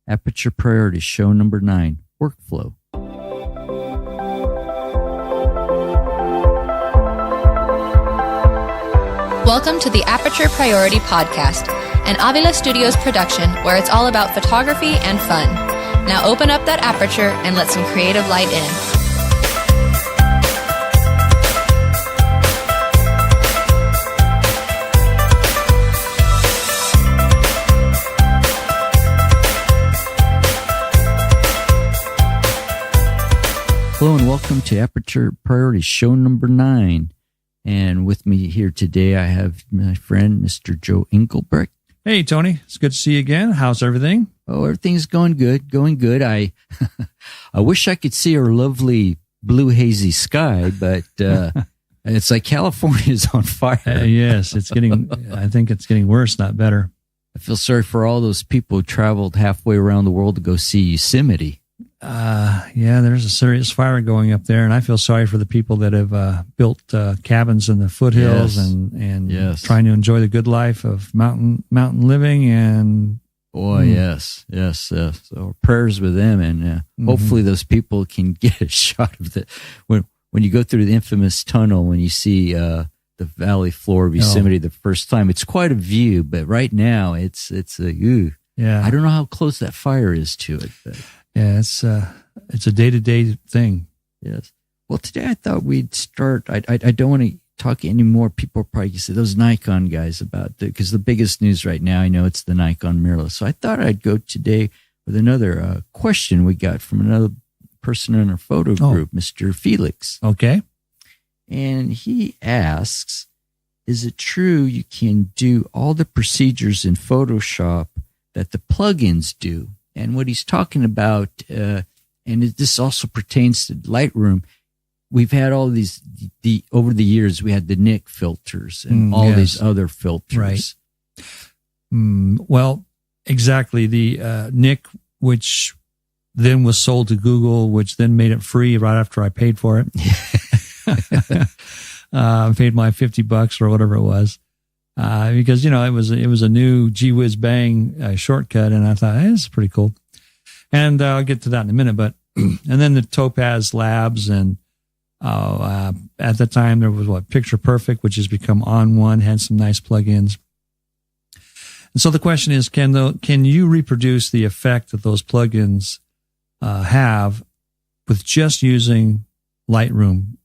Aperture Priority, show number 9, Workflow. Welcome to the Aperture Priority Podcast, an Avila Studios production where it's all about photography and fun. Now open up that aperture and let some creative light in. Hello and welcome to Aperture Priority, show number 9. And with me here today, I have my friend, Mr. Joe Engelbrecht. Hey, Tony. It's good to see you again. How's everything? Oh, everything's going good. I wish I could see our lovely blue hazy sky, but it's like California's on fire. Yes, I think it's getting worse, not better. I feel sorry for all those people who traveled halfway around the world to go see Yosemite. Yeah, there's a serious fire going up there, and I feel sorry for the people that have built cabins in the foothills and trying to enjoy the good life of mountain living. And yes. So prayers with them, and hopefully those people can get a shot of the when you go through the infamous tunnel, when you see the valley floor of Yosemite the first time. It's quite a view, but right now it's a yeah. I don't know how close that fire is to it, but. Yeah, it's a day-to-day thing. Yes. Well, today I thought we'd start. I don't want to talk anymore. People are probably say those Nikon guys about because the biggest news right now, I know it's the Nikon mirrorless. So I thought I'd go today with another question we got from another person in our photo group, Mr. Felix. Okay. And he asks, is it true you can do all the procedures in Photoshop that the plugins do? And what he's talking about, and this also pertains to Lightroom, we've had all these, over the years, we had the Nik filters and all these other filters. Right. Well, exactly. The Nik, which then was sold to Google, which then made it free right after I paid for it. I paid my $50 or whatever it was. Because, it was a new gee whiz bang shortcut, and I thought, hey, this is pretty cool. And I'll get to that in a minute, but, and then the Topaz Labs, and at the time there was Picture Perfect, which has become On One, had some nice plugins. And so the question is, can you reproduce the effect that those plugins have with just using Lightroom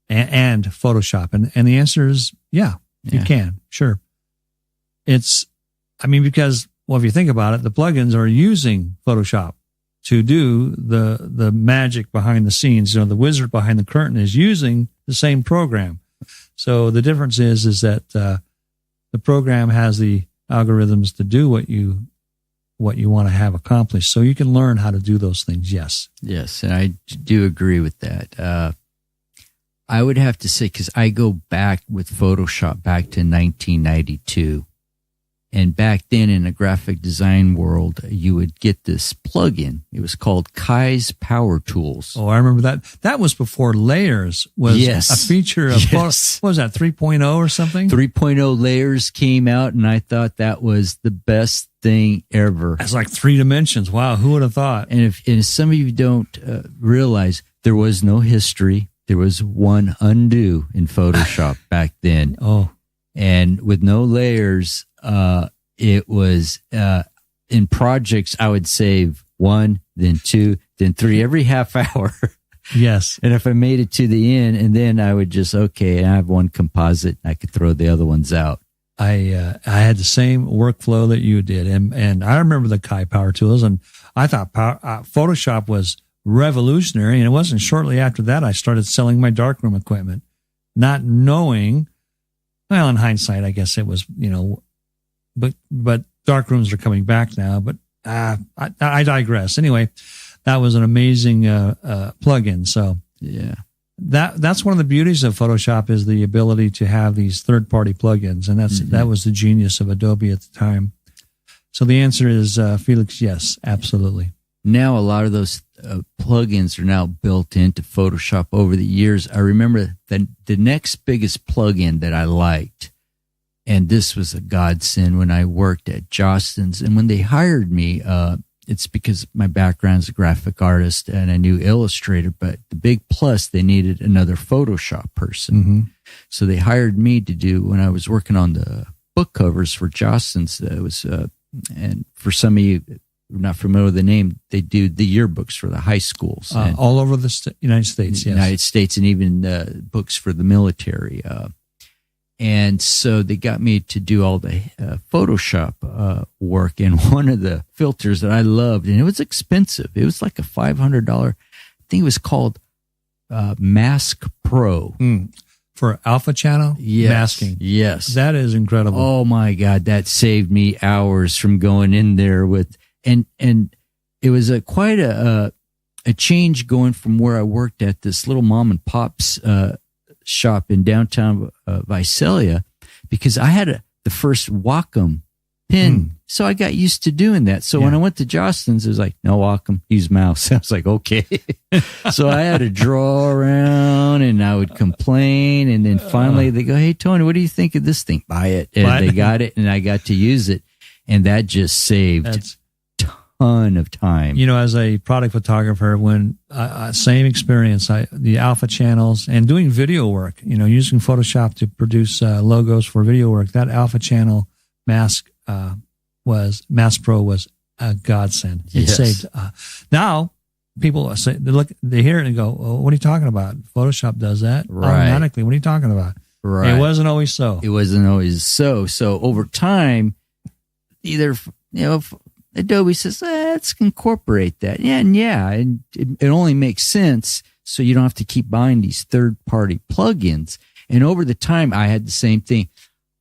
and Photoshop? And the answer is, yeah. You can, sure. Because, if you think about it, the plugins are using Photoshop to do the magic behind the scenes. The wizard behind the curtain is using the same program. So the difference is that the program has the algorithms to do what you want to have accomplished. So you can learn how to do those things. Yes. Yes, and I do agree with that. I would have to say, because I go back with Photoshop back to 1992. And back then in the graphic design world, you would get this plugin. It was called Kai's Power Tools. Oh, I remember that. That was before layers was a feature of, what was that, 3.0 or something? 3.0 layers came out, and I thought that was the best thing ever. That's like 3 dimensions. Wow, who would have thought? And if some of you don't realize, there was no history. There was one undo in Photoshop back then. Oh. And with no layers, it was in projects, I would save 1, then 2, then 3 every half hour. Yes. And if I made it to the end, and then I would just, I have one composite, I could throw the other ones out. I had the same workflow that you did. And I remember the Kai Power Tools, and I thought Photoshop was revolutionary. And it wasn't shortly after that I started selling my darkroom equipment, not knowing, well, in hindsight, I guess it was, but darkrooms are coming back now, but I digress. Anyway, that was an amazing plugin. So yeah, that's one of the beauties of Photoshop, is the ability to have these third-party plugins, and that was the genius of Adobe at the time. So the answer is, Felix, yes, absolutely. Now a lot of those plugins are now built into Photoshop over the years. I remember that the next biggest plugin that I liked, and this was a godsend when I worked at Jostens, and when they hired me, it's because my background is a graphic artist and a new illustrator, but the big plus, they needed another Photoshop person. Mm-hmm. So they hired me to do, when I was working on the book covers for Jostens, it was, and for some of you who are not familiar with the name, they do the yearbooks for the high schools. All over the United States, yes. United States, and even books for the military. And so they got me to do all the Photoshop work. And one of the filters that I loved, and it was expensive. It was like a $500. I think it was called Mask Pro. For alpha channel masking. Yes. That is incredible. Oh my God. That saved me hours from going in there with, and it was quite a change going from where I worked at this little mom and pop's shop in downtown Visalia, because I had the first Wacom pen. So I got used to doing that. So when I went to Jostens, it was like, no Wacom, use mouse. I was like, okay. So I had to draw around and I would complain. And then finally they go, hey, Tony, what do you think of this thing? Buy it. And they got it and I got to use it. And that just saved a ton of time. You know, as a product photographer, when same experience, the alpha channels and doing video work, you know, using Photoshop to produce logos for video work, that alpha channel mask Pro was a godsend. It saved. Now people say, they hear it and go, oh, what are you talking about? Photoshop does that automatically. What are you talking about? Right. It wasn't always so. It wasn't always so. So over time, either, you know, Adobe says, let's incorporate that. And it only makes sense. So you don't have to keep buying these third-party plugins. And over the time, I had the same thing.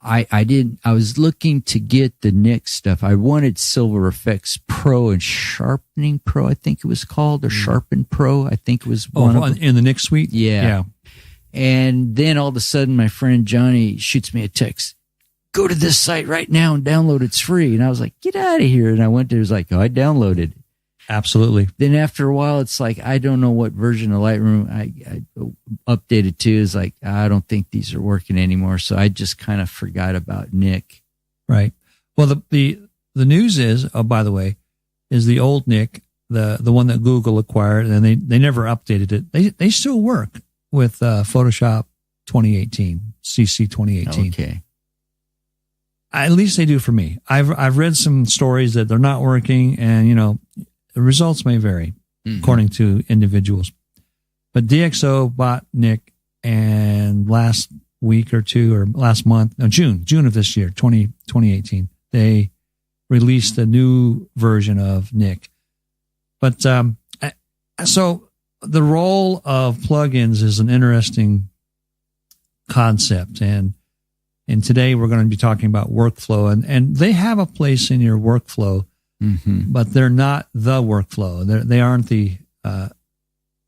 I was looking to get the Nik stuff. I wanted Silver Effects Pro and Sharpening Pro, I think it was called, or Sharpen Pro. I think it was one of them. In the Nik suite? Yeah. And then all of a sudden, my friend Johnny shoots me a text. Go to this site right now and download. It's free. And I was like, get out of here. And I went there. It was like, oh, I downloaded. Absolutely. Then after a while, it's like, I don't know what version of Lightroom I updated to. Is like, I don't think these are working anymore. So I just kind of forgot about Nik. Right. Well, the news is, oh, by the way, is the old Nik, the one that Google acquired, and they never updated it. They still work with Photoshop 2018, CC 2018. Okay. At least they do for me. I've read some stories that they're not working, and you know, the results may vary according to individuals. But DxO bought Nik, and last week or two, or last month, no, June of this year, 2018, they released a new version of Nik. But so the role of plugins is an interesting concept, and today we're going to be talking about workflow, and they have a place in your workflow, but they're not the workflow. They aren't the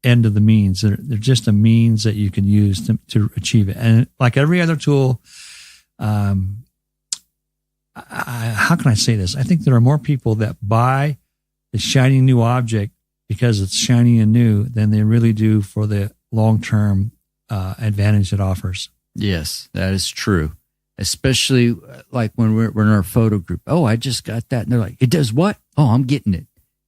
end of the means. They're just a means that you can use to achieve it. And like every other tool, how can I say this? I think there are more people that buy the shiny new object because it's shiny and new than they really do for the long-term advantage it offers. Yes, that is true. Especially like when we're in our photo group. Oh, I just got that. And they're like, it does what? Oh, I'm getting it.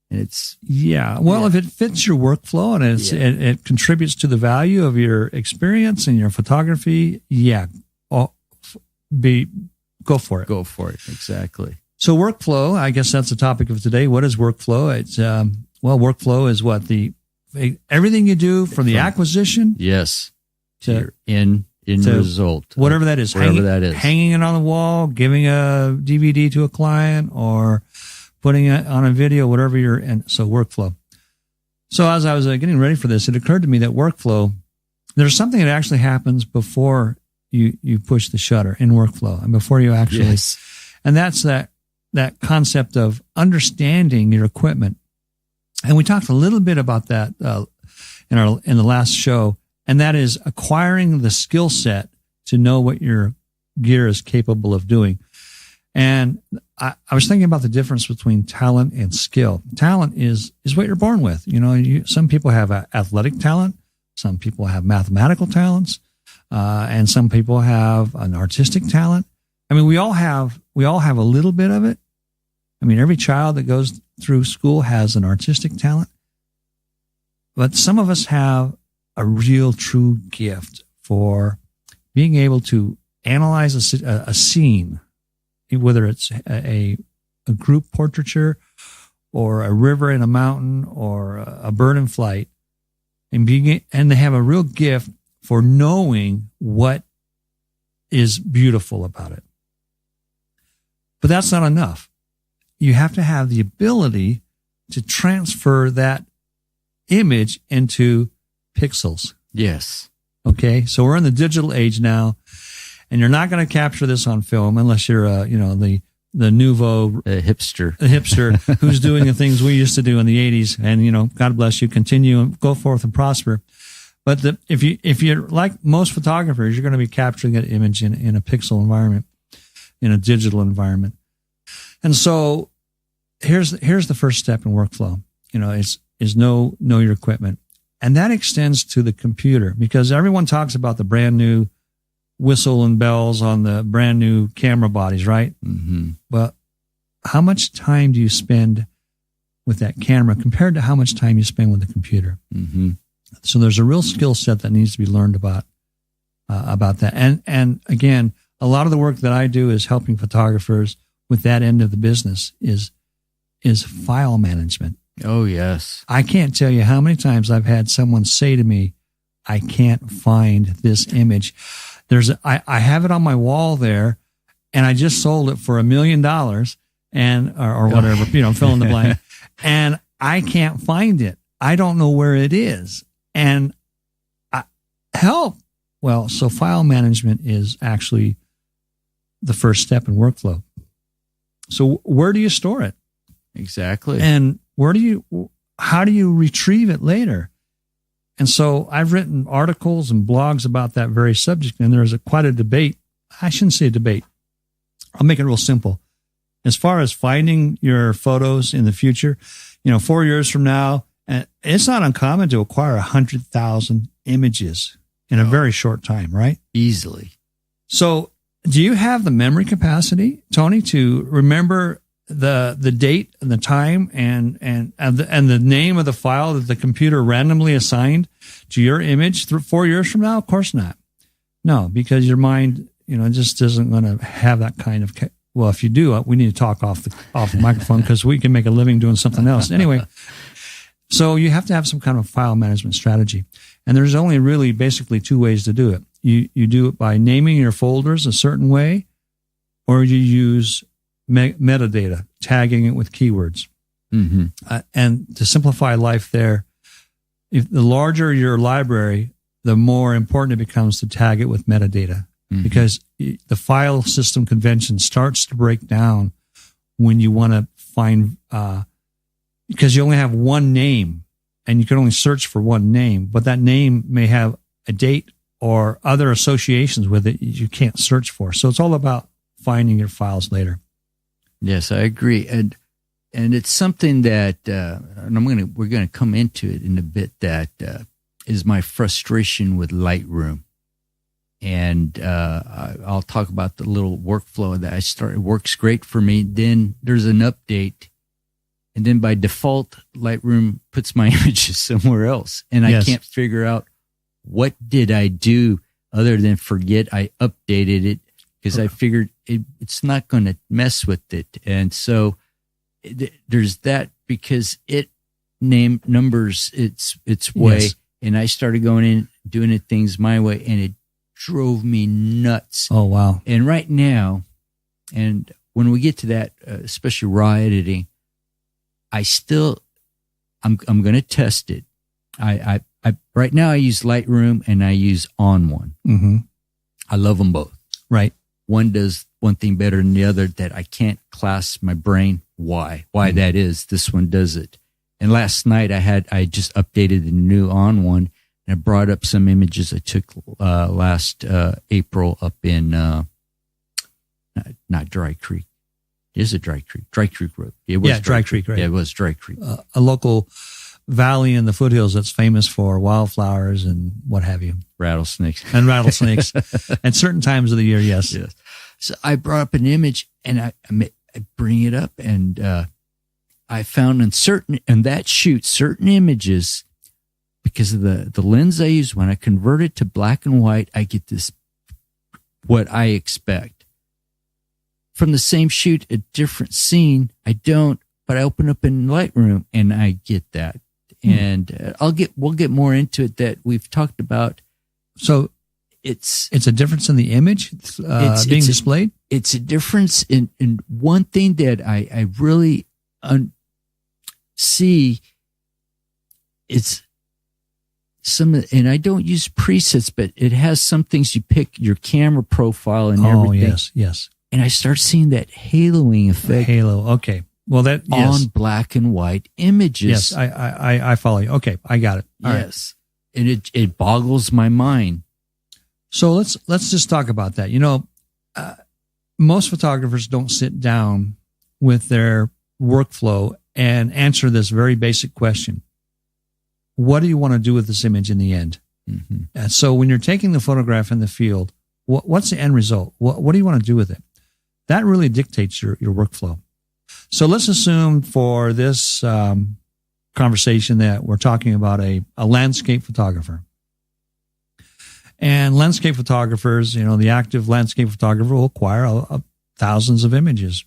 And it's. Yeah. Well, if it fits your workflow and it contributes to the value of your experience and your photography, go for it. Go for it. Exactly. So workflow, I guess that's the topic of today. What is workflow? It's, workflow is what everything you do from the acquisition. Yes. To your end result. Whatever that is. Hanging it on the wall, giving a DVD to a client, or putting it on a video, whatever so workflow. So as I was getting ready for this, it occurred to me that workflow, there's something that actually happens before you push the shutter in workflow and before you actually, and that's that concept of understanding your equipment. And we talked a little bit about that, in the last show. And that is acquiring the skill set to know what your gear is capable of doing. And I was thinking about the difference between talent and skill. Talent is what you're born with. You know, some people have athletic talent. Some people have mathematical talents. And some people have an artistic talent. I mean, we all have a little bit of it. I mean, every child that goes through school has an artistic talent, but some of us have a real true gift for being able to analyze a scene, whether it's a group portraiture or a river in a mountain or a bird in flight, and they have a real gift for knowing what is beautiful about it. But that's not enough. You have to have the ability to transfer that image into pixels. Yes. Okay. So we're in the digital age now, and you're not going to capture this on film unless you're, the nouveau hipster who's doing the things we used to do in the 80s. And, God bless you, continue and go forth and prosper. But if you're like most photographers, you're going to be capturing that image in a pixel environment, in a digital environment. And so here's the first step in workflow, is know your equipment. And that extends to the computer, because everyone talks about the brand new whistle and bells on the brand new camera bodies, right? Mm-hmm. Well, how much time do you spend with that camera compared to how much time you spend with the computer? Mm-hmm. So there's a real skill set that needs to be learned about that. And again, a lot of the work that I do is helping photographers with that end of the business is file management. Oh, yes. I can't tell you how many times I've had someone say to me, I can't find this image. I have it on my wall there, and I just sold it for $1 million or whatever, fill in the blank, and I can't find it. I don't know where it is. And help. Well, so file management is actually the first step in workflow. So where do you store it? Exactly. And how do you retrieve it later? And so I've written articles and blogs about that very subject, and there's quite a debate. I shouldn't say debate. I'll make it real simple. As far as finding your photos in the future, 4 years from now, and it's not uncommon to acquire 100,000 images in a very short time, right? Easily. So do you have the memory capacity, Tony, to remember the date and the time and the name of the file that the computer randomly assigned to your image 4 years from now? Of course not. No, because your mind, just isn't going to have that kind of. Well, if you do, we need to talk off the microphone, because we can make a living doing something else. Anyway, so you have to have some kind of file management strategy, and there's only really basically two ways to do it. You do it by naming your folders a certain way, or you use metadata, tagging it with keywords. Mm-hmm. And to simplify life there, if the larger your library, the more important it becomes to tag it with metadata, mm-hmm. because the file system convention starts to break down when you want to find, because you only have one name and you can only search for one name, but that name may have a date or other associations with it you can't search for. So it's all about finding your files later. Yes, I agree, and it's something that, and we're gonna come into it in a bit. That is my frustration with Lightroom, and I'll talk about the little workflow that I started. Works great for me. Then there's an update, and then by default, Lightroom puts my images somewhere else, and I can't figure out what did I do other than forget I updated it. Because I figured it's not going to mess with it. And so there's that, because it numbers its way. Yes. And I started going in, doing it things my way, and it drove me nuts. Oh, wow. And right now, and when we get to that, especially raw editing, I'm going to test it. I right now I use Lightroom and I use On1. Mm-hmm. I love them both. Right. One does one thing better than the other that I can't clasp my brain why mm-hmm. that is. This one does it. And last night I just updated the new On1, and I brought up some images I took last April up in not Dry Creek. It is a Dry Creek Road. It was Dry Creek, right? Yeah, it was Dry Creek. A local valley in the foothills that's famous for wildflowers and what have you. Rattlesnakes. And rattlesnakes. At certain times of the year, yes. So I brought up an image, and I bring it up, and I found in that shoot, certain images, because of the lens I use, when I convert it to black and white, I get this, what I expect. From the same shoot, a different scene, I don't, but I open up in Lightroom and I get that. And we'll get more into it that we've talked about. So it's a difference in the image being displayed? It's a difference in one thing that I really see. It's and I don't use presets, but it has some things you pick, your camera profile and everything. Oh, yes. And I start seeing that haloing effect. Halo, okay. Well, that on black and white images. Yes, I follow you. Okay, I got it. All yes, right. And it boggles my mind. So let's just talk about that. Most photographers don't sit down with their workflow and answer this very basic question: what do you want to do with this image in the end? Mm-hmm. And so when you're taking the photograph in the field, what's the end result? What do you want to do with it? That really dictates your workflow. So let's assume for this conversation that we're talking about a landscape photographer. And landscape photographers, the active landscape photographer will acquire thousands of images.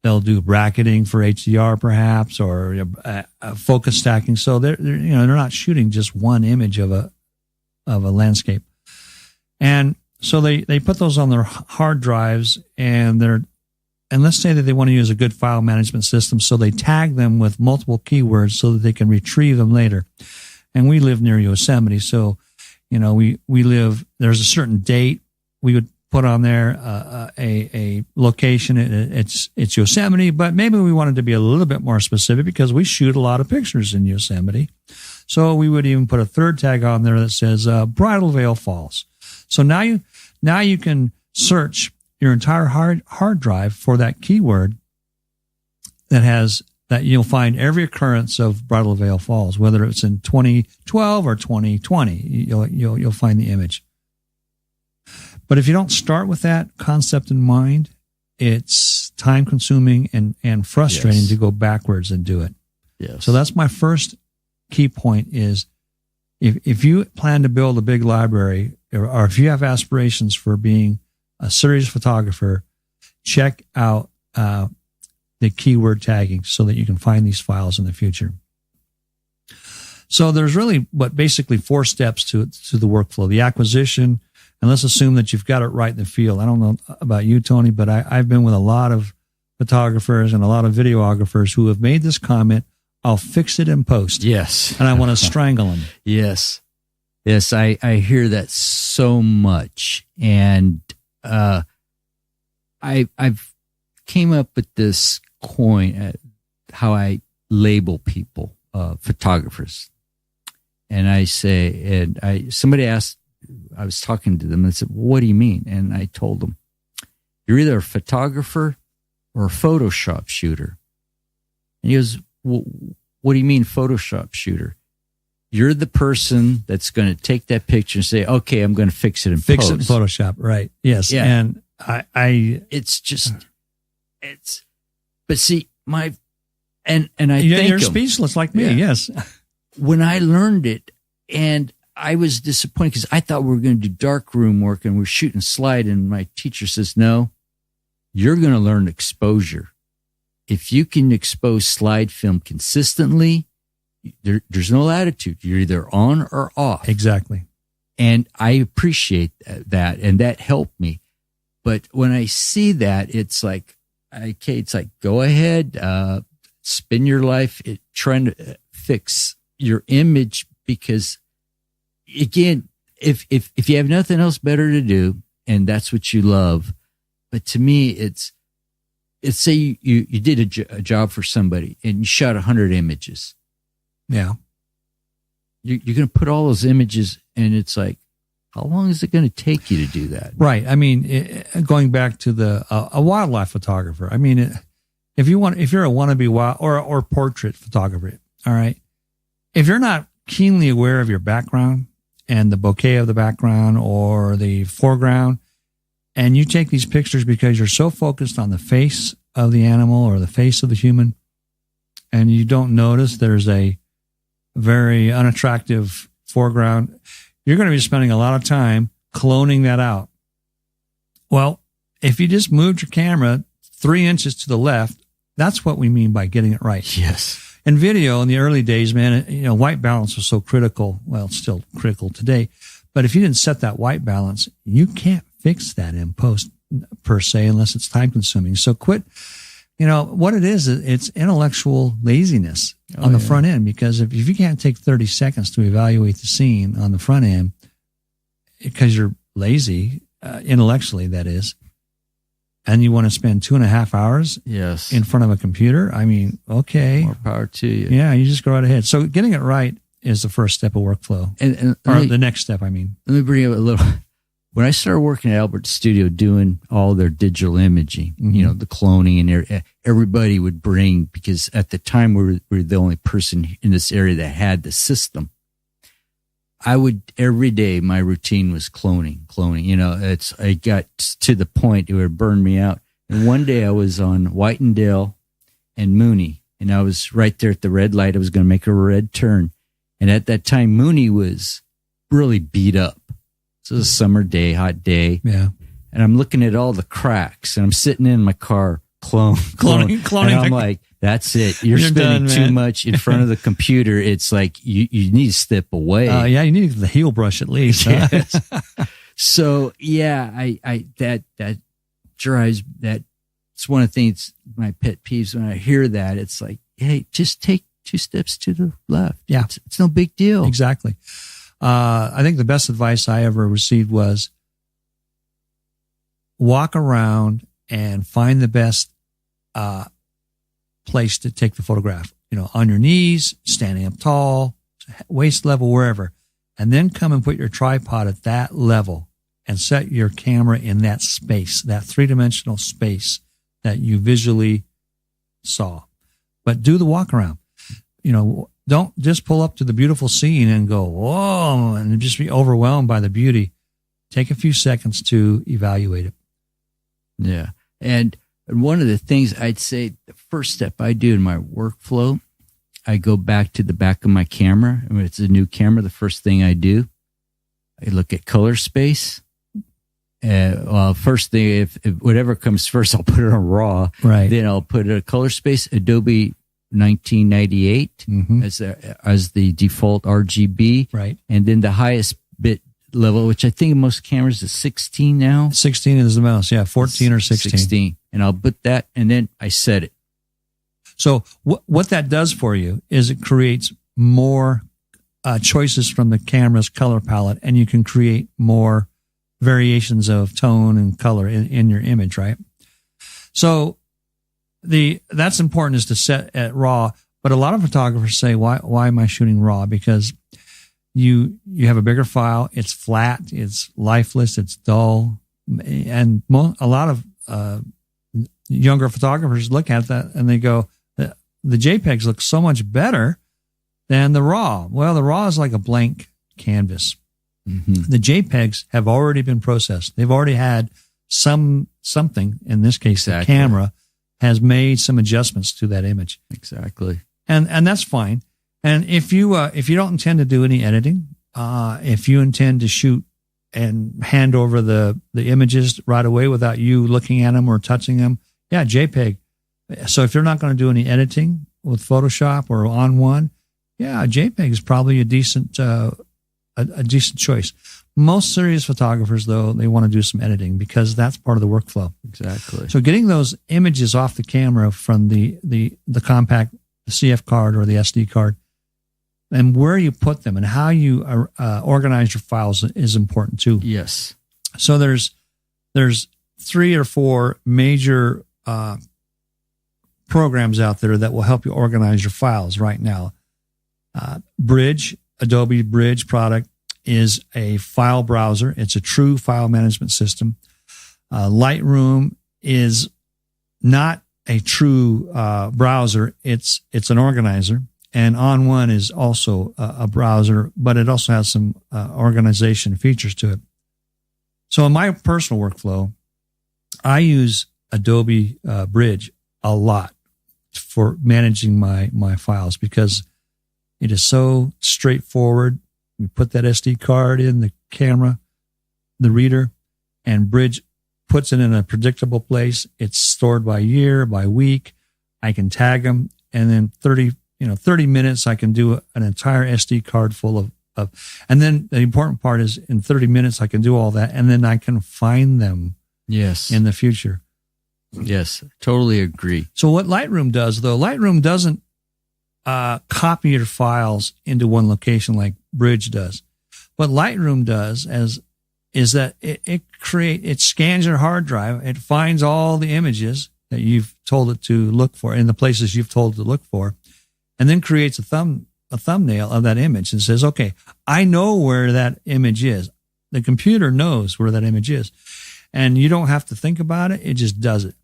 They'll do bracketing for HDR perhaps, or focus stacking. So they're not shooting just one image of a landscape. And so they put those on their hard drives, and let's say that they want to use a good file management system, so they tag them with multiple keywords so that they can retrieve them later. And we live near Yosemite, so we live. There's a certain date we would put on there, a location. It's Yosemite, but maybe we wanted to be a little bit more specific because we shoot a lot of pictures in Yosemite. So we would even put a third tag on there that says Bridal Veil Falls. So now you can search your entire hard drive for that keyword that you'll find every occurrence of Bridal Veil Falls, whether it's in 2012 or 2020, you'll find the image. But if you don't start with that concept in mind, it's time consuming and frustrating to go backwards and do it. Yes. So that's my first key point is if you plan to build a big library, or if you have aspirations for being a serious photographer, check out the keyword tagging so that you can find these files in the future. So there's really basically 4 steps to the workflow: the acquisition, and let's assume that you've got it right in the field. I don't know about you, Tony, but I've been with a lot of photographers and a lot of videographers who have made this comment: I'll fix it in post. Yes. And I want to strangle them. Yes. Yes, I hear that so much. And I've came up with this coin, how I label people, photographers. And I say, somebody asked, I was talking to them and they said, what do you mean? And I told them, you're either a photographer or a Photoshop shooter. And he goes, well, what do you mean Photoshop shooter? You're the person that's going to take that picture and say, okay, I'm going to fix it in Fix it in Photoshop, right? Yes. Yeah. And but see, you're speechless like me. Yeah. Yes. When I learned it, and I was disappointed because I thought we were going to do darkroom work and we're shooting slide. And my teacher says, no, you're going to learn exposure. If you can expose slide film consistently, there's no latitude. You're either on or off. Exactly. And I appreciate that. And that helped me. But when I see that, it's like, okay, it's like, go ahead, spend your life trying to fix your image, because again, if you have nothing else better to do and that's what you love, but to me, it's say you did a job for somebody and you shot 100 images. Yeah. You're going to put all those images, and it's like, how long is it going to take you to do that? Right. I mean, going back to a wildlife photographer. I mean, if you're a wannabe wild or portrait photographer, all right. If you're not keenly aware of your background and the bokeh of the background or the foreground, and you take these pictures because you're so focused on the face of the animal or the face of the human, and you don't notice there's a very unattractive foreground, you're going to be spending a lot of time cloning that out. Well, if you just moved your camera 3 inches to the left, that's what we mean by getting it right. Yes. In video, in the early days, man, white balance was so critical. Well, it's still critical today. But if you didn't set that white balance, you can't fix that in post per se, unless it's time consuming. So quit, what it is, it's intellectual laziness on the front end, because if you can't take 30 seconds to evaluate the scene on the front end because you're lazy, intellectually, that is, and you want to spend 2.5 hours in front of a computer, I mean, okay. More power to you. Yeah, you just go right ahead. So getting it right is the first step of workflow. Or the next step, I mean. Let me bring up a little. When I started working at Albert Studio doing all their digital imaging, the cloning, and everybody would bring, because at the time we were the only person in this area that had the system. Every day, my routine was cloning. I got to the point it would burn me out. And one day I was on Whitendale and Mooney, and I was right there at the red light. I was going to make a red turn. And at that time, Mooney was really beat up. So it was a summer day, hot day. Yeah. And I'm looking at all the cracks, and I'm sitting in my car, cloning. And I'm like, that's it. You're spending too much in front of the computer. It's like you need to step away. Yeah, you need the heel brush at least. Yes. So yeah, that drives that. It's one of the things, my pet peeves when I hear that. It's like, hey, just take 2 steps to the left. Yeah, it's no big deal. Exactly. I think the best advice I ever received was walk around and find the best place to take the photograph, on your knees, standing up tall, waist level, wherever, and then come and put your tripod at that level and set your camera in that space, that 3-dimensional space that you visually saw. But do the walk around. Don't just pull up to the beautiful scene and go, whoa, and just be overwhelmed by the beauty. Take a few seconds to evaluate it. Yeah. And one of the things I'd say, the first step I do in my workflow, I go back to the back of my camera. When it's a new camera, the first thing I do, I look at color space. First thing, if whatever comes first, I'll put it on RAW. Right. Then I'll put a color space, Adobe 1998 as the default RGB. Right. And then the highest bit level, which I think most cameras is 16 now. 16 is the most. Yeah. 14 or 16. 16. And I'll put that, and then I set it. So what that does for you is it creates more choices from the camera's color palette, and you can create more variations of tone and color in your image, right? So that's important, is to set at RAW. But a lot of photographers say, why am I shooting RAW? Because you have a bigger file. It's flat. It's lifeless. It's dull. And a lot of younger photographers look at that and they go, the JPEGs look so much better than the RAW. Well, the RAW is like a blank canvas. Mm-hmm. The JPEGs have already been processed. They've already had something, in this case, the camera has made some adjustments to that image. Exactly. And that's fine. And if you don't intend to do any editing, if you intend to shoot and hand over the images right away without you looking at them or touching them, yeah, JPEG. So if you're not going to do any editing with Photoshop or on one, yeah, JPEG is probably a decent choice. Most serious photographers, though, they want to do some editing because that's part of the workflow. Exactly. So getting those images off the camera from the compact, the CF card or the SD card, and where you put them and how you organize your files is important too. Yes. So there's 3 or 4 major programs out there that will help you organize your files right now. Bridge, Adobe Bridge product, is a file browser. It's a true file management system. Lightroom is not a true browser. It's an organizer. And On1 is also a browser, but it also has some organization features to it. So in my personal workflow, I use Adobe Bridge a lot. for managing my files, because it is so straightforward. You put that SD card in the camera, the reader, and Bridge puts it in a predictable place. It's stored by year, by week. I can tag them, and then 30 minutes, I can do an entire SD card full of, and then the important part is in 30 minutes, I can do all that, and then I can find them Yes. in the future. Yes. Totally agree. So what Lightroom does, though, Lightroom doesn't copy your files into one location like Bridge does. What Lightroom does is that it scans your hard drive. It finds all the images that you've told it to look for in the places you've told it to look for, and then creates a thumbnail of that image and says, okay, I know where that image is. The computer knows where that image is, and you don't have to think about it. It just does it.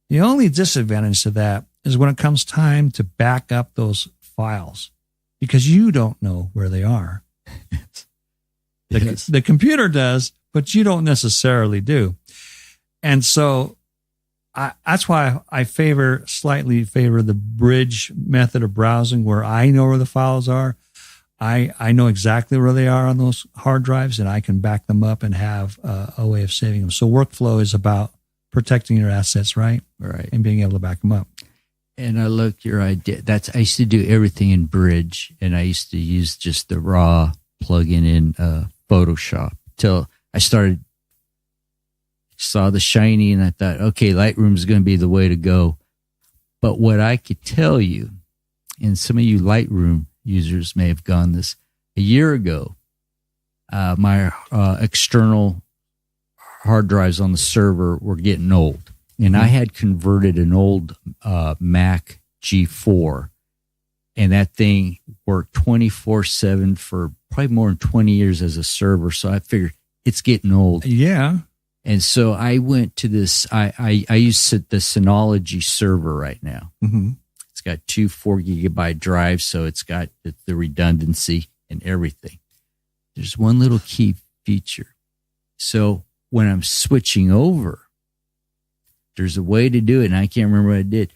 The only disadvantage to that is when it comes time to back up those files, because you don't know where they are. Yes. The computer does, but you don't necessarily do. And so that's why I slightly favor the Bridge method of browsing, where I know where the files are. I know exactly where they are on those hard drives, and I can back them up and have a way of saving them. So workflow is about protecting your assets, right? Right. And being able to back them up. And I look your idea. I used to do everything in Bridge, and I used to use just the raw plugin in Photoshop till I saw the shiny, and I thought, okay, Lightroom is going to be the way to go. But what I could tell you, and some of you Lightroom users may have gone this, a year ago, my external hard drives on the server were getting old. And I had converted an old Mac G4, and that thing worked 24/7 for probably more than 20 years as a server. So I figured it's getting old. Yeah. And so I went to this, I use the Synology server right now. Mm-hmm. It's got 2 4-gigabyte drives, so it's got the redundancy and everything. There's one little key feature. So when I'm switching over, there's a way to do it, and I can't remember what I did.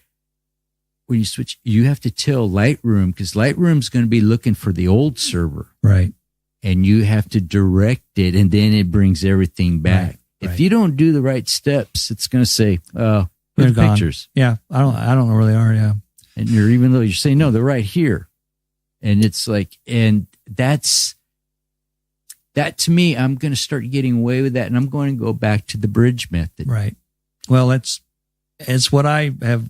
When you switch, you have to tell Lightroom, because Lightroom's going to be looking for the old server. Right. And you have to direct it, and then it brings everything back. Right. If you don't do the right steps, it's going to say, They're where's the gone. pictures? Yeah. I don't know where they are. Yeah. And even though you're saying, no, they're right here. And it's like, and that to me, I'm going to start getting away with that, and I'm going to go back to the Bridge method. Right. Well, it's what I have.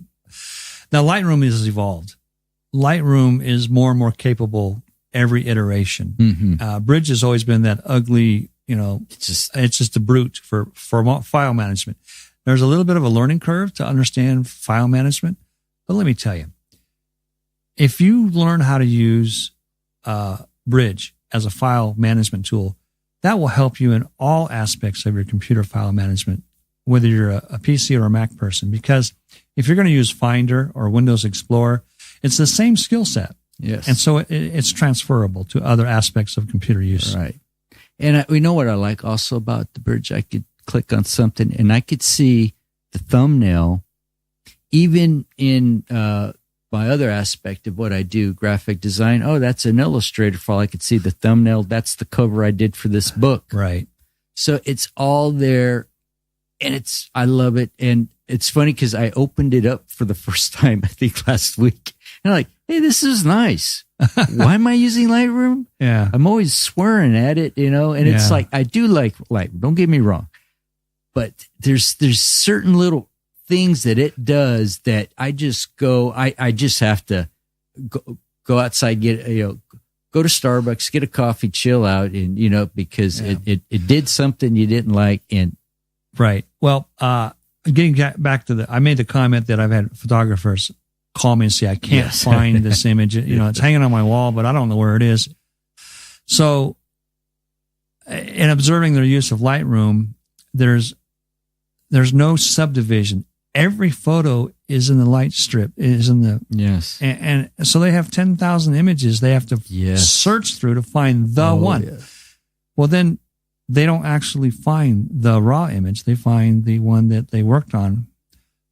Now, Lightroom has evolved. Lightroom is more and more capable every iteration. Mm-hmm. Bridge has always been that ugly, it's just a brute for file management. There's a little bit of a learning curve to understand file management. But let me tell you, if you learn how to use Bridge as a file management tool, that will help you in all aspects of your computer file management, whether you're a PC or a Mac person. Because if you're going to use Finder or Windows Explorer, it's the same skill set. Yes. And so it's transferable to other aspects of computer use. Right. And we know what I like also about the Bridge. I could click on something and I could see the thumbnail, even in my other aspect of what I do, graphic design. Oh, that's an Illustrator file. I could see the thumbnail. That's the cover I did for this book. Right. So it's all there, and I love it. And it's funny because I opened it up for the first time, I think last week. And I'm like, hey, this is nice. Why am I using Lightroom? Yeah. I'm always swearing at it, and it's like, I do like Lightroom. Don't get me wrong. But there's certain little things that it does that I just I just have to go outside, go to Starbucks, get a coffee, chill out, and, because it did something you didn't like. And right. Well, getting back to I made the comment that I've had photographers call me and say, I can't find this image. It's hanging on my wall, but I don't know where it is. So in observing their use of Lightroom, there's no subdivision. Every photo is in the light strip, is in the, yes. And so they have 10,000 images they have to search through to find the one. Yeah. Well, then they don't actually find the raw image. They find the one that they worked on.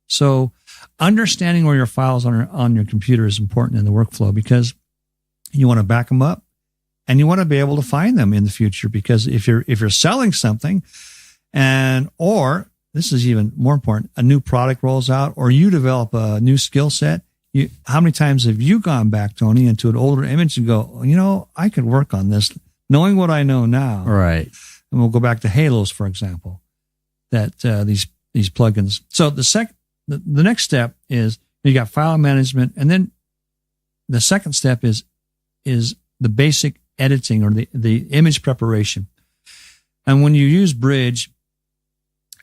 So understanding where your files on your computer is important in the workflow, because you want to back them up and you want to be able to find them in the future. Because if you're selling something, or this is even more important, a new product rolls out or you develop a new skill set, how many times have you gone back, Tony, into an older image and go, I could work on this, knowing what I know now. Right. And we'll go back to Halos, for example, that these plugins. So the next step is you got file management, and then the second step is the basic editing or the image preparation. And when you use Bridge,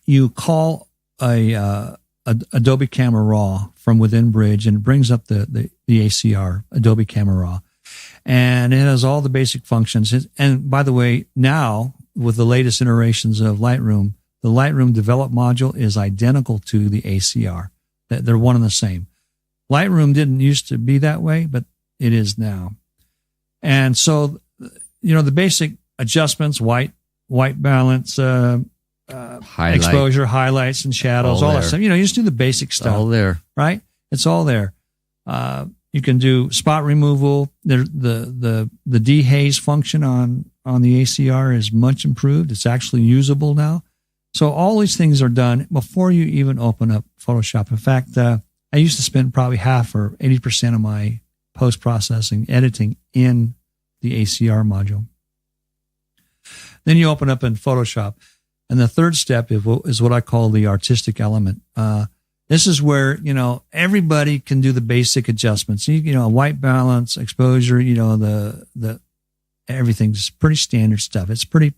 you call a Adobe Camera Raw from within Bridge, and it brings up the ACR, Adobe Camera Raw. And it has all the basic functions. And by the way, now with the latest iterations of Lightroom, the Lightroom Develop module is identical to the ACR. They're one and the same. Lightroom didn't used to be that way, but it is now. And so, the basic adjustments, white balance, exposure, highlights, and shadows, all that stuff. You just do the basic stuff. All there. Right? It's all there. You can do spot removal. The dehaze function on the ACR is much improved. It's actually usable now. So all these things are done before you even open up Photoshop. In fact, I used to spend probably half or 80% of my post-processing editing in the ACR module. Then you open up in Photoshop. And the third step is what I call the artistic element. This is where, everybody can do the basic adjustments. White balance, exposure, the everything's pretty standard stuff. It's pretty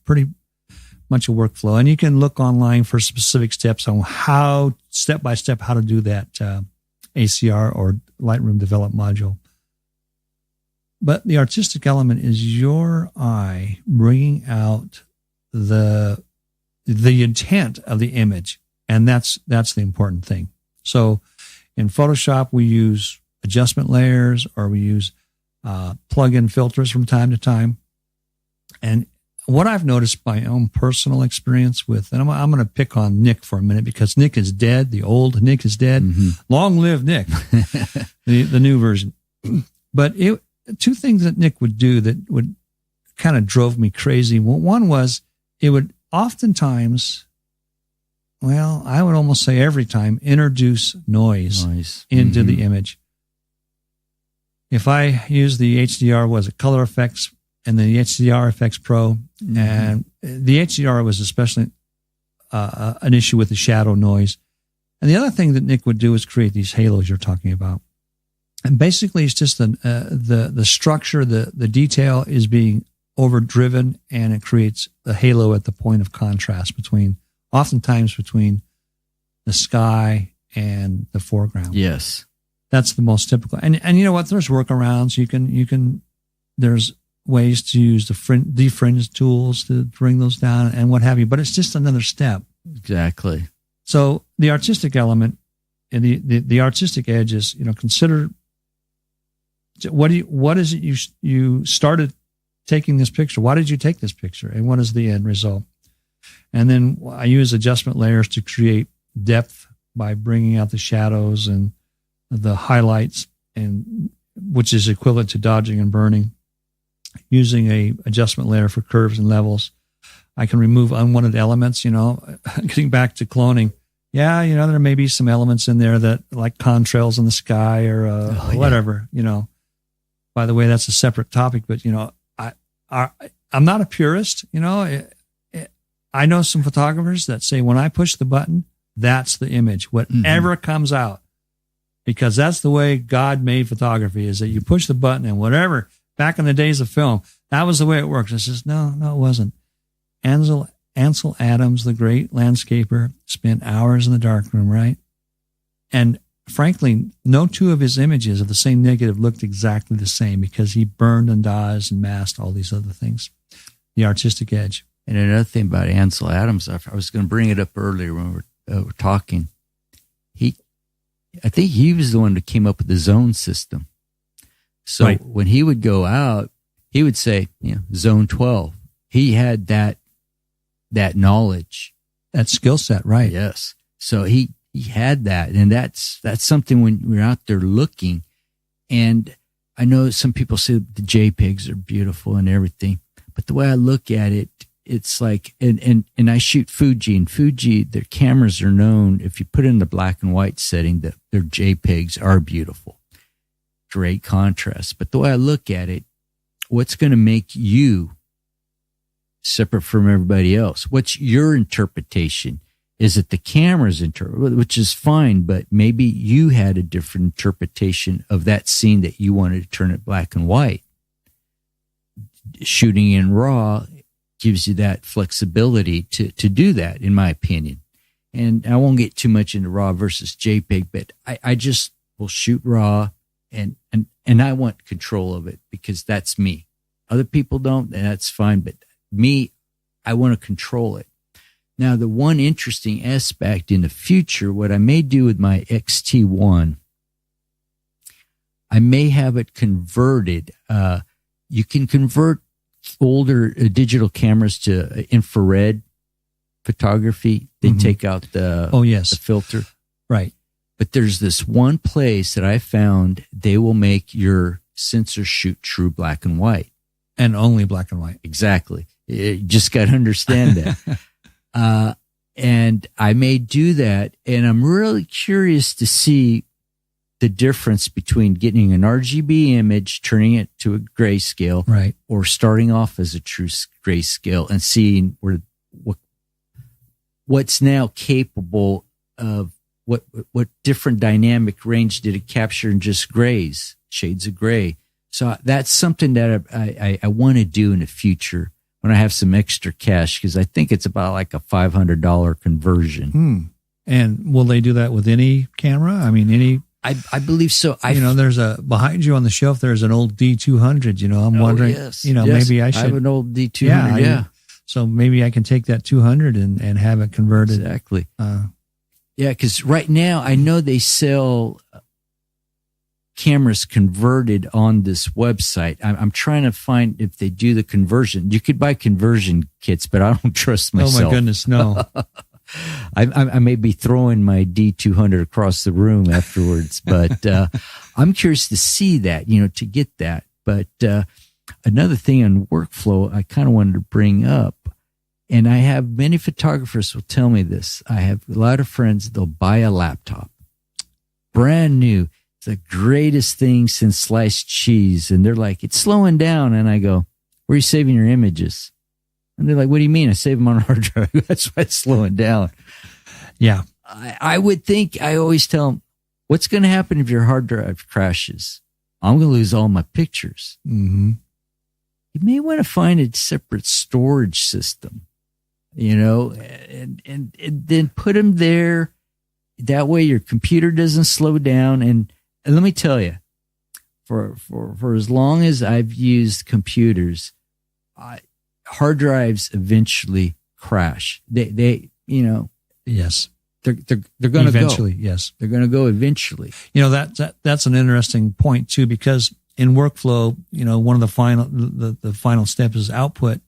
much a workflow. And you can look online for specific steps on how, step by step, how to do that ACR or Lightroom Develop module. But the artistic element is your eye bringing out the intent of the image. And that's the important thing. So in Photoshop, we use adjustment layers, or we use plug-in filters from time to time. And what I've noticed by my own personal experience with, and I'm going to pick on Nick for a minute because Nick is dead. The old Nick is dead. Mm-hmm. Long live Nick, the new version. But two things that Nick would do that would kind of drove me crazy. One was it would oftentimes, I would almost say every time, introduce noise into the image. If I use the HDR, Color Effects, and the HDR Effects Pro, and the HDR was especially an issue with the shadow noise. And the other thing that Nick would do is create these halos you're talking about. And basically, it's just the structure, the detail is being overdriven, and it creates a halo at the point of contrast oftentimes between the sky and the foreground. Yes. That's the most typical. And you know what? There's workarounds. There's ways to use the defringe tools to bring those down and what have you, but it's just another step. Exactly. So the artistic element and the artistic edge is, consider what is it you started taking this picture? Why did you take this picture? And what is the end result? And then I use adjustment layers to create depth by bringing out the shadows and the highlights, and which is equivalent to dodging and burning. Using a adjustment layer for curves and levels, I can remove unwanted elements. Getting back to cloning, there may be some elements in there that like contrails in the sky or whatever. By the way, that's a separate topic. But I'm not a purist. I know some photographers that say when I push the button, that's the image, whatever comes out, because that's the way God made photography. Is that you push the button and whatever. Back in the days of film, that was the way it works. I says, no, it wasn't. Ansel Adams, the great landscaper, spent hours in the darkroom, right? And frankly, no two of his images of the same negative looked exactly the same because he burned and dodged and masked all these other things. The artistic edge. And another thing about Ansel Adams, I was going to bring it up earlier when we were talking. I think he was the one that came up with the zone system. So when he would go out, he would say, zone 12. He had that knowledge. That skill set, right? Yes. So he he had that. And that's something when we're out there looking. And I know some people say the JPEGs are beautiful and everything, but the way I look at it, it's like, and I shoot Fuji, and Fuji, their cameras are known, if you put in the black and white setting, that their JPEGs are beautiful. Great contrast. But the way I look at it, what's going to make you separate from everybody else? What's your interpretation? Is it the camera's which is fine, but maybe you had a different interpretation of that scene that you wanted to turn it black and white. Shooting in RAW gives you that flexibility to do that, in my opinion. And I won't get too much into RAW versus JPEG, but I just will shoot RAW, and I want control of it because that's me. Other people don't, and that's fine, but me, I want to control it. Now, the one interesting aspect in the future, what I may do with my XT1, I may have it converted. You can convert older digital cameras to infrared photography. They take out the filter. Right. But there's this one place that I found, they will make your sensor shoot true black and white. And only black and white. Exactly. You just got to understand that. And I may do that. And I'm really curious to see the difference between getting an RGB image, turning it to a grayscale, right, or starting off as a true grayscale and seeing what's now capable of what different dynamic range did it capture in just grays, shades of gray. So that's something that I want to do in the future when I have some extra cash, because I think it's about like a $500 conversion. And will they do that with any camera? I mean, any? I believe so. There's behind you on the shelf, there's an old D200, I'm wondering, yes. Maybe I should. I have an old D200. Yeah. So maybe I can take that 200 and have it converted. Exactly. Yeah. Cause right now I know they sell cameras converted on this website. I'm trying to find if they do the conversion. You could buy conversion kits, but I don't trust myself. Oh my goodness. No. I may be throwing my D200 across the room afterwards, but I'm curious to see that, to get that. But another thing on workflow I kind of wanted to bring up, and I have many photographers will tell me this. I have a lot of friends, they'll buy a laptop, brand new. It's the greatest thing since sliced cheese. And they're like, it's slowing down. And I go, where are you saving your images? And they're like, what do you mean? I save them on a hard drive. That's why it's slowing down. Yeah. I would think, I always tell them, what's going to happen if your hard drive crashes? I'm going to lose all my pictures. Mm-hmm. You may want to find a separate storage system, and then put them there. That way your computer doesn't slow down. And let me tell you, for as long as I've used computers, hard drives eventually crash. Yes. They're going to go. Eventually, yes. They're going to go eventually. That's an interesting point too, because in workflow, one of the final steps is output.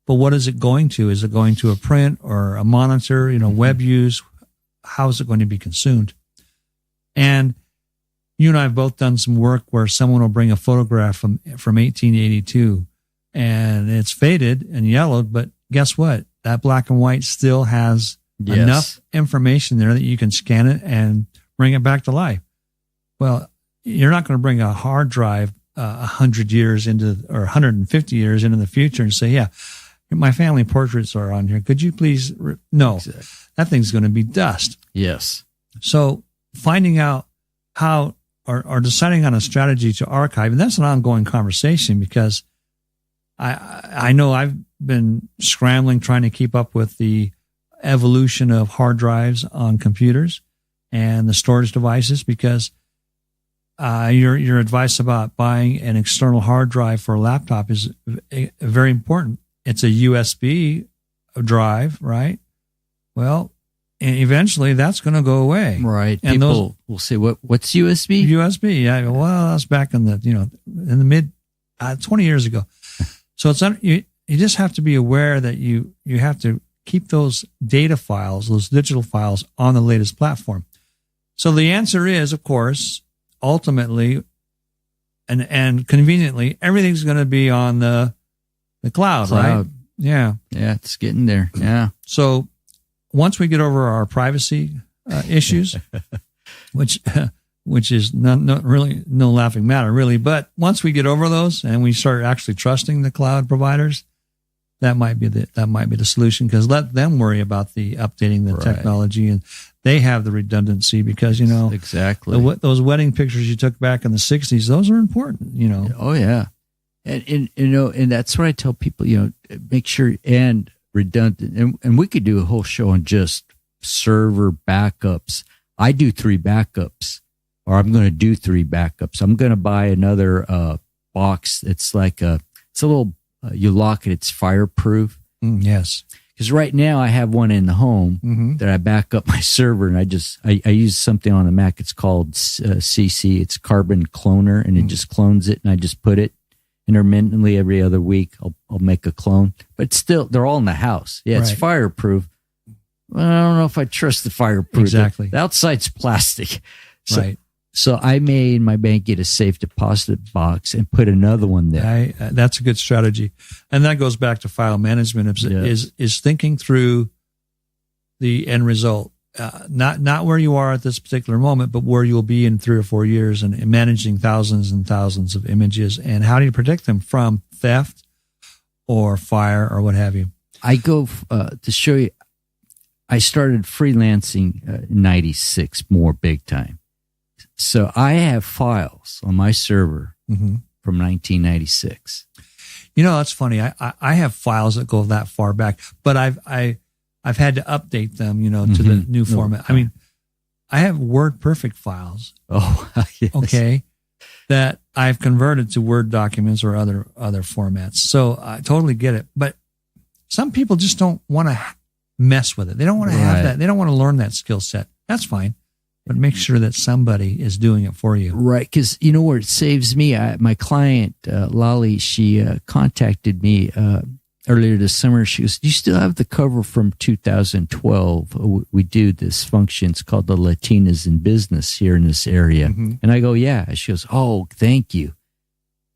But what is it going to? Is it going to a print or a monitor, web use? How is it going to be consumed? And you and I have both done some work where someone will bring a photograph from 1882 and it's faded and yellowed, but guess what? That black and white still has enough information there that you can scan it and bring it back to life. Well, you're not going to bring a hard drive 100 years or 150 years into the future and say, yeah, my family portraits are on here. Could you please? No, exactly. That thing's going to be dust. Yes. So finding out how or deciding on a strategy to archive, and that's an ongoing conversation, because I know I've been scrambling trying to keep up with the evolution of hard drives on computers and the storage devices, because your advice about buying an external hard drive for a laptop is very important. It's a USB drive, right? Well, and eventually that's going to go away. Right. And people will say, what's USB? USB. Yeah. Well, that's back in the mid 20 years ago. So you just have to be aware that you have to keep those data files, those digital files on the latest platform? So the answer is, of course, ultimately and conveniently, everything's going to be on the cloud, right? Yeah. Yeah, it's getting there. Yeah. So once we get over our privacy issues, which is not really no laughing matter, really, but once we get over those and we start actually trusting the cloud providers, that might be the solution, because let them worry about the updating the technology, and they have the redundancy, because exactly those wedding pictures you took back in the 60s, those are important. Oh yeah, and that's what I tell people. Make sure and redundant, and we could do a whole show on just server backups. I do 3 backups, or I'm going to do 3 backups. I'm going to buy another box. It's like it's a little. You lock it. It's fireproof. Yes. Because right now I have one in the home that I back up my server, and I use something on the Mac. It's called CC. It's Carbon Cloner, and it just clones it, and I just put it intermittently every other week. I'll make a clone, but still they're all in the house. Yeah, it's fireproof. Well, I don't know if I trust the fireproof. Exactly. The outside's plastic. Right. So I made my bank get a safe deposit box and put another one there. That's a good strategy. And that goes back to file management, is thinking through the end result. Not where you are at this particular moment, but where you'll be in 3 or 4 years, and managing thousands and thousands of images. And how do you protect them from theft or fire or what have you? I go to show you, I started freelancing in 96, more big time. So I have files on my server from 1996. That's funny. I have files that go that far back, but I've had to update them, to the new format. I mean, I have WordPerfect files. Oh, yes. Okay. That I've converted to Word documents or other formats. So I totally get it. But some people just don't want to mess with it. They don't want to have that. They don't want to learn that skill set. That's fine. But make sure that somebody is doing it for you. Right. Because where it saves me, my client, Lolly, she contacted me earlier this summer. She goes, "Do you still have the cover from 2012? We do this function. It's called the Latinas in Business here in this area." And I go, "Yeah." She goes, "Oh, thank you.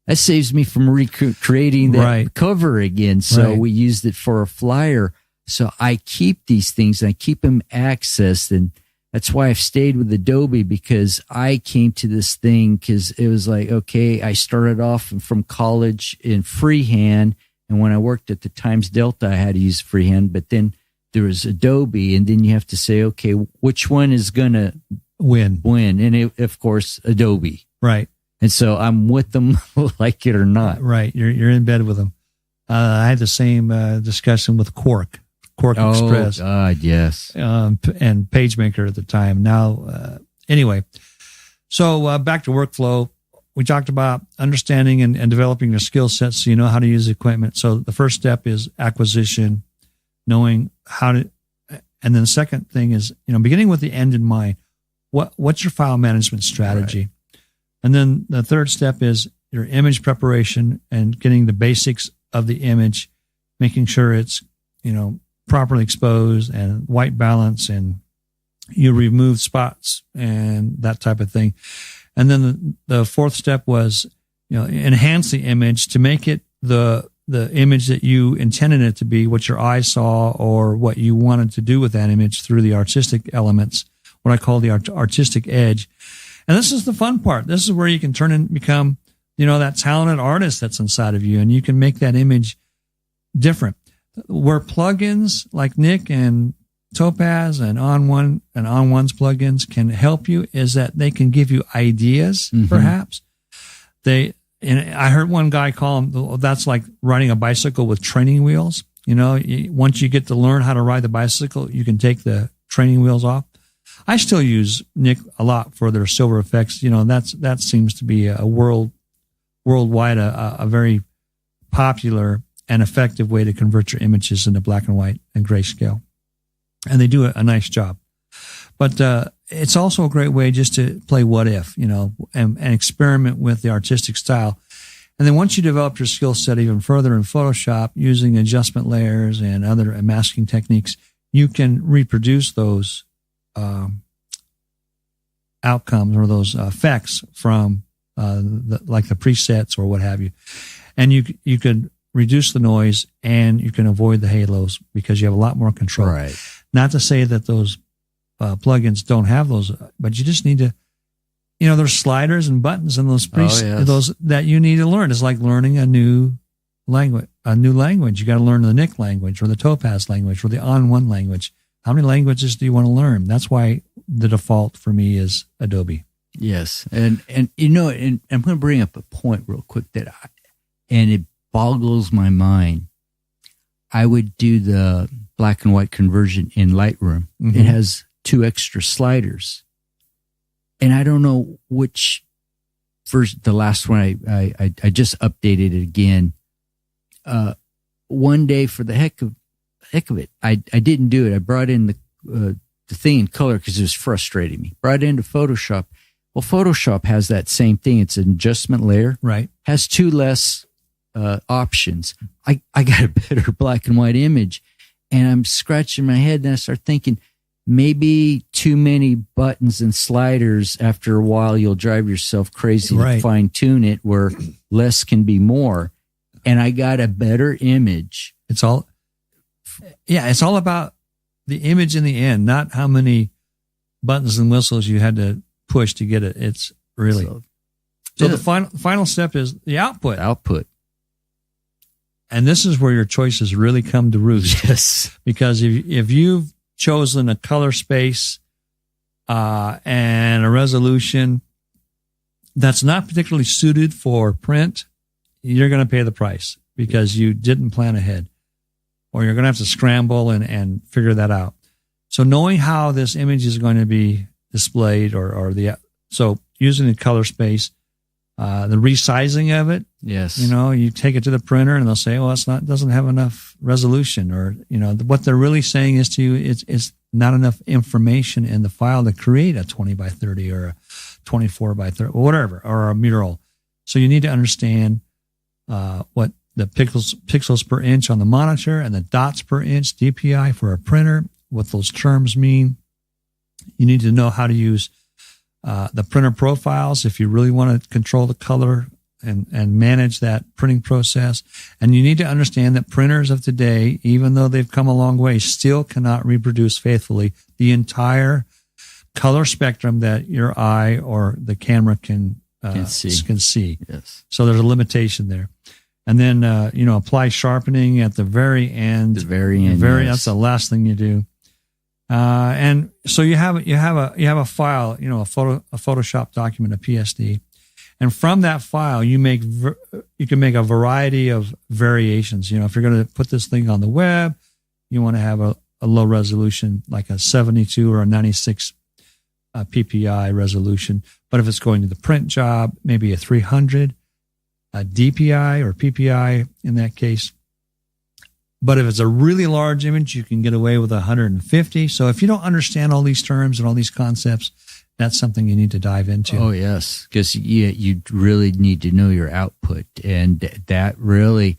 That saves me from recreating that cover again." So we used it for a flyer. So I keep these things, and I keep them accessed, and that's why I've stayed with Adobe, because I came to this thing because it was like, okay, I started off from college in freehand. And when I worked at the Times Delta, I had to use freehand. But then there was Adobe. And then you have to say, okay, which one is going to win? And of course, Adobe. Right. And so I'm with them like it or not. Right. You're in bed with them. I had the same discussion with Quark Express. Oh, God, yes. And PageMaker at the time. Now, anyway, so back to workflow. We talked about understanding and developing your skill sets so you know how to use the equipment. So the first step is acquisition, knowing how to, and then the second thing is, beginning with the end in mind. What's your file management strategy? Right. And then the third step is your image preparation and getting the basics of the image, making sure it's, properly exposed and white balance, and you remove spots and that type of thing. And then the fourth step was, enhance the image to make it the image that you intended it to be, what your eye saw or what you wanted to do with that image through the artistic elements, what I call the artistic edge. And this is the fun part. This is where you can turn and become, that talented artist that's inside of you, and you can make that image different. Where plugins like Nick and Topaz and On1 and On1's plugins can help you is that they can give you ideas, perhaps. And I heard one guy call them, that's like riding a bicycle with training wheels. Once you get to learn how to ride the bicycle, you can take the training wheels off. I still use Nick a lot for their silver effects. That seems to be a worldwide, a very popular and effective way to convert your images into black and white and grayscale. And they do a nice job. But it's also a great way just to play what if, and experiment with the artistic style. And then once you develop your skill set even further in Photoshop using adjustment layers and other masking techniques, you can reproduce those outcomes or those effects from like the presets or what have you. And you could reduce the noise and you can avoid the halos because you have a lot more control. Right. Not to say that those plugins don't have those, but you just need to, there's sliders and buttons and those those that you need to learn. It's like learning a new language. You got to learn the Nick language or the Topaz language or the On1 language. How many languages do you want to learn? That's why the default for me is Adobe. Yes. And I'm going to bring up a point real quick and it boggles my mind. I would do the black and white conversion in Lightroom. Mm-hmm. It has 2 extra sliders. And I don't know which first, the last one, I just updated it again. One day for the heck of it, I didn't do it. I brought in the thing in color because it was frustrating me. Brought it into Photoshop. Well, Photoshop has that same thing. It's an adjustment layer. Right. Has 2 less options. I got a better black and white image, and I'm scratching my head and I start thinking, maybe too many buttons and sliders. After a while, you'll drive yourself crazy to fine tune it where less can be more. And I got a better image. It's all about the image in the end, not how many buttons and whistles you had to push to get it. It's really, so the final step is the output. And this is where your choices really come to roost. Yes. Because if you've chosen a color space and a resolution that's not particularly suited for print, you're going to pay the price because you didn't plan ahead, or you're going to have to scramble and figure that out. So knowing how this image is going to be displayed so using the color space, the resizing of it. Yes. You take it to the printer and they'll say, well, it doesn't have enough resolution, or, what they're really saying is to you, it's not enough information in the file to create a 20 by 30 or a 24 by 30 or whatever, or a mural. So you need to understand, what the pixels per inch on the monitor and the dots per inch DPI for a printer, what those terms mean. You need to know how to use the printer profiles if you really want to control the color and manage that printing process. And you need to understand that printers of today, even though they've come a long way, still cannot reproduce faithfully the entire color spectrum that your eye or the camera can see. Yes. So there's a limitation there. And then, apply sharpening at the very end. That's the last thing you do. And so you have a file, a Photoshop document, a PSD, and from that file you can make a variety of variations. If you're going to put this thing on the web, you want to have a low resolution, like a 72 or a 96 PPI resolution. But if it's going to the print job, maybe a 300 DPI or PPI in that case. But if it's a really large image, you can get away with 150. So if you don't understand all these terms and all these concepts, that's something you need to dive into. Oh, yes, because you really need to know your output. And that really,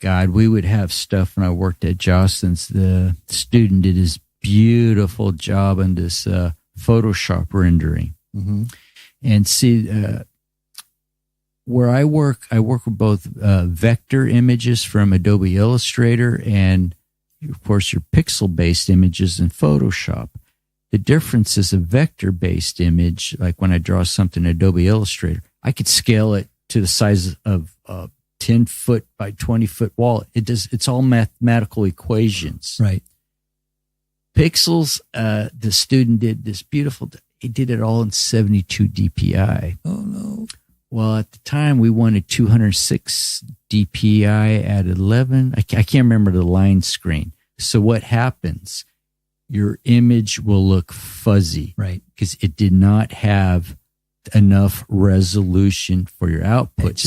God, we would have stuff when I worked at Jocelyn's. The student did his beautiful job on this Photoshop rendering. Mm-hmm. And see, where I work with both vector images from Adobe Illustrator and, of course, your pixel-based images in Photoshop. The difference is a vector-based image, like when I draw something in Adobe Illustrator, I could scale it to the size of a 10-foot by 20-foot wall. It's all mathematical equations. Right. Pixels, the student did this beautiful, he did it all in 72 DPI. Oh, no. Well, at the time, we wanted 206 DPI at 11. I can't remember the line screen. So what happens? Your image will look fuzzy. Right. Because it did not have enough resolution for your output.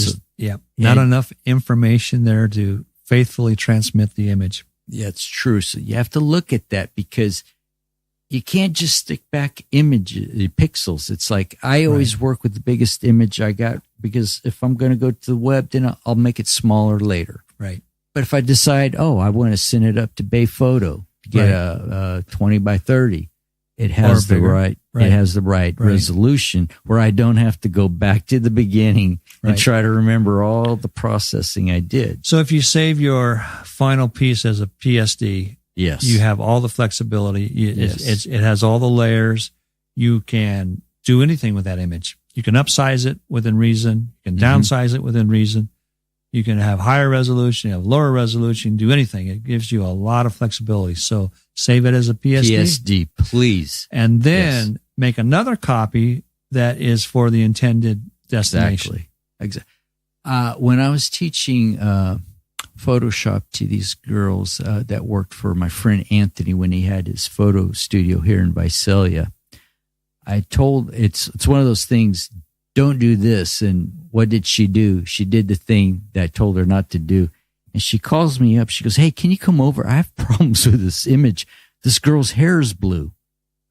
Not enough information there to faithfully transmit the image. Yeah, it's true. So you have to look at that because you can't just stick back pixels. It's like I always work with the biggest image I got because if I'm going to go to the web, then I'll make it smaller later. Right. But if I decide, I want to send it up to Bay Photo to get a 20 by 30, it has the right. It has the right resolution where I don't have to go back to the beginning and try to remember all the processing I did. So if you save your final piece as a PSD, yes, you have all the flexibility. It has all the layers. You can do anything with that image. You can upsize it within reason. You can downsize it within reason. You can have higher resolution, you have lower resolution, do anything. It gives you a lot of flexibility. So save it as a PSD. PSD, please. And then make another copy that is for the intended destination. Exactly. When I was teaching Photoshop to these girls that worked for my friend Anthony when he had his photo studio here in Visalia, I told it's one of those things, don't do this. And what did she do? She did the thing that I told her not to do. And she calls me up. She goes, hey, can you come over? I have problems with this image. This girl's hair is blue.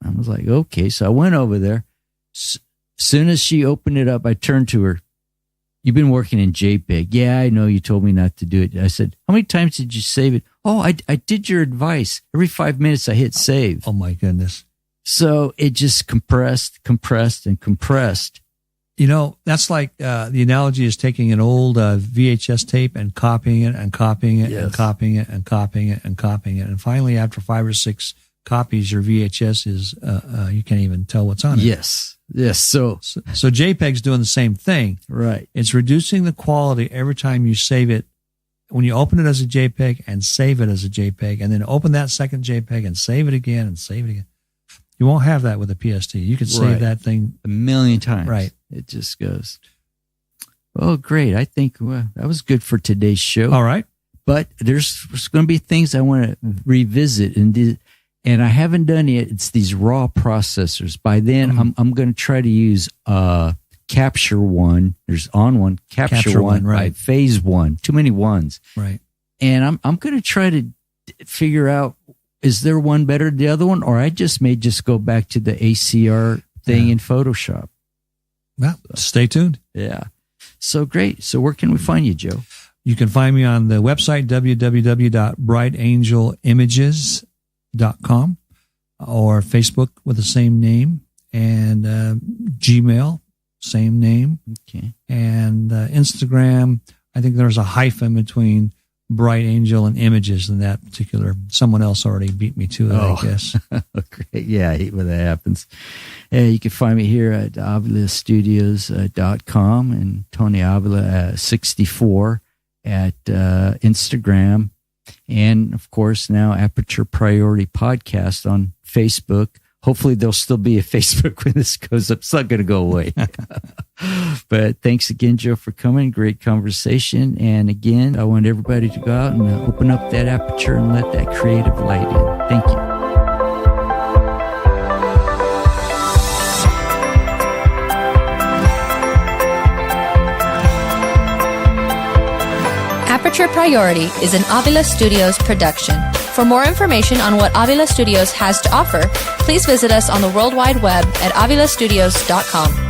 I was like, okay. So I went over there. Soon as she opened it up, I turned to her. You've been working in JPEG. Yeah, I know you told me not to do it. I said, how many times did you save it? Oh, I did your advice. Every 5 minutes I hit save. Oh my goodness. So it just compressed. You know, that's like the analogy is taking an old VHS tape and copying it and copying it and copying it and copying it and copying it. And finally, after 5 or 6 copies, your VHS is, you can't even tell what's on it. Yes. So JPEG's doing the same thing. Right. It's reducing the quality every time you save it. When you open it as a JPEG and save it as a JPEG, and then open that second JPEG and save it again and save it again. You won't have that with a PSD. You can save that thing 1,000,000 times. Right. It just goes. Oh, great. I think that was good for today's show. All right. But there's going to be things I want to revisit and I haven't done yet. It's these raw processors. By then, I'm going to try to use Capture One. There's on one, Capture One, right? Phase One. Too many ones. Right. And I'm going to try to figure out, is there one better than the other one? Or I may go back to the ACR thing in Photoshop. Well, stay tuned. Yeah. So great. So where can we find you, Joe? You can find me on the website, www.brightangelImages.com, or Facebook with the same name, and Gmail, same name. Okay. And Instagram, I think there's a hyphen between Bright Angel and Images in that particular. Someone else already beat me to it, I guess. Great. Yeah, I hate when that happens. You can find me here at avilastudios.com and Tony Avila 64 at Instagram. And, of course, now Aperture Priority Podcast on Facebook. Hopefully there'll still be a Facebook when this goes up. It's not going to go away. But thanks again, Joe, for coming. Great conversation. And again, I want everybody to go out and open up that aperture and let that creative light in. Thank you. Aperture Priority is an Avila Studios production. For more information on what Avila Studios has to offer, please visit us on the World Wide Web at avilastudios.com.